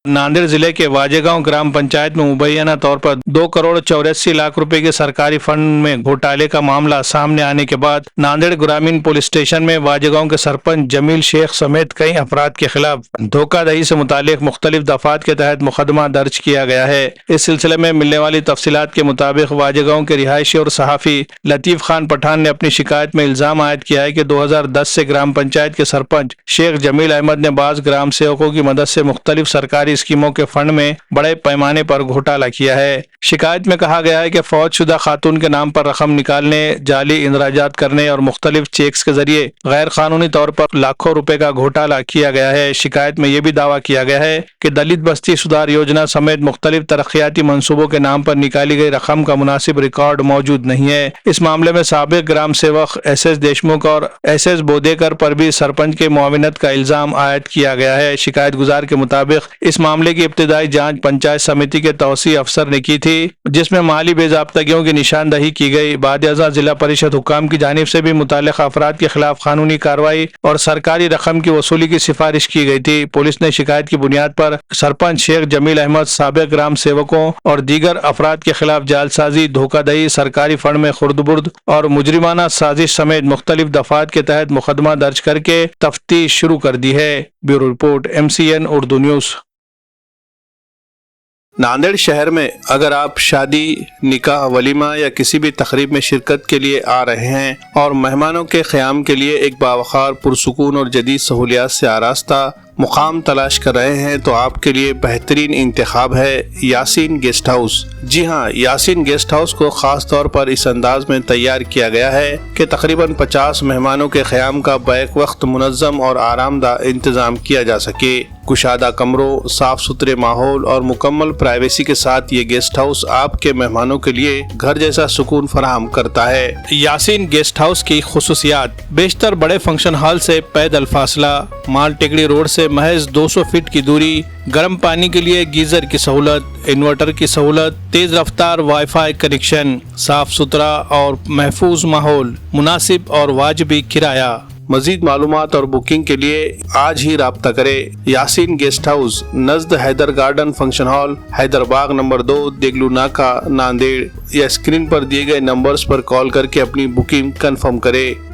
नांदेड़ जिले के वाजेगांव ग्राम पंचायत में मुबैना तौर पर 2 करोड़ 84 लाख रुपए के सरकारी फंड में घोटाले का मामला सामने आने के बाद नांदेड़ ग्रामीण पुलिस स्टेशन में वाजेगांव के सरपंच जमील शेख समेत कई अफराद के खिलाफ धोखाधड़ी से मुतालिक मुख्तलिफ दफात के तहत मुकदमा दर्ज किया गया है। इस सिलसिले में मिलने वाली तफसीलात के मुताबिक वाजेगांव के रिहायशी और सहाफी लतीफ खान पठान ने अपनी शिकायत में इल्जाम आयद किया है कि 2010 से ग्राम पंचायत के सरपंच शेख जमील अहमद ने बाज ग्राम सेवकों की मदद से मुख्तलिफ सरकारी स्कीमों के फंड में बड़े पैमाने पर घोटाला किया है। शिकायत में कहा गया है कि फौजशुदा खातून के नाम पर रकम निकालने, जाली इंदराजात करने और मुख्तलिफ चेक्स के जरिए गैर कानूनी तौर पर लाखों रुपए का घोटाला किया गया है। शिकायत में यह भी दावा किया गया है कि दलित बस्ती सुधार योजना समेत मुख्तलिफ तरक्याती मंसूबों के नाम पर निकाली गई रकम का मुनासिब रिकॉर्ड मौजूद नहीं है। इस मामले में साबिक ग्राम सेवक SS देशमुख और SS बोदेकर पर भी सरपंच के मुआविनत का इल्जाम आयद किया गया है। शिकायत गुजार के मुताबिक इस मामले की इब्तिदाई जांच पंचायत समिति के तौसी अफसर ने की थी, जिसमें माली बेज़ाब्तगियों की निशानदही की गई। बाद-ए-अज़ा जिला परिषद हुक्काम की जानिब से भी मुताल्लिक़ अफराद के खिलाफ कानूनी कार्रवाई और सरकारी रकम की वसूली की सिफारिश की गई थी। पुलिस ने शिकायत की बुनियाद पर सरपंच शेख जमील अहमद, साबिक ग्राम सेवकों और दीगर अफराद के खिलाफ जालसाजी, धोखाधड़ी, सरकारी फंड में खुर्द-बुर्द और मुजरिमाना साजिश समेत मुख्तलिफ दफात के तहत मुकदमा दर्ज करके तफ्तीश शुरू कर दी है। Bureau report MCN Urdu news. Nanded शहर में अगर आप शादी, निकाह, वलीमा या किसी भी तकरीब में शिरकत के लिए आ रहे हैं और मेहमानों के क़याम के लिए एक बावखार, पुरसुकून और जदीद सहूलियात से आरास्ता मुकाम तलाश कर रहे हैं तो आपके लिए बेहतरीन इंतखाब है यासीन गेस्ट हाउस। जी हाँ, यासीन गेस्ट हाउस को खास तौर पर इस अंदाज में तैयार किया गया है कि तकरीबन 50 मेहमानों के क़याम का बैक वक्त मुनज़्ज़म और आरामदाह इंतज़ाम किया जा सके। कुशादा कमरों, साफ सुथरे माहौल और मुकम्मल प्राइवेसी के साथ ये गेस्ट हाउस आपके मेहमानों के लिए घर जैसा सुकून फराहम करता है। यासीन गेस्ट हाउस की खुसूसियात: बेशतर बड़े फंक्शन हॉल से पैदल फासला, माल टेकड़ी रोड से महज 200 फीट की दूरी, गर्म पानी के लिए गीजर की सहूलत, इन्वर्टर की सहूलत, तेज रफ्तार वाईफाई कनेक्शन, साफ सुथरा और महफूज माहौल, मुनासिब और वाजिबी किराया। मजीद मालूमात और बुकिंग के लिए आज ही राब्ता करें। यासीन गेस्ट हाउस, नज़द Haider garden function hall, Haidarbagh number 2, Deglur Naka, Nanded. या स्क्रीन पर दिए गए नंबर्स पर कॉल करके अपनी बुकिंग कंफर्म करें।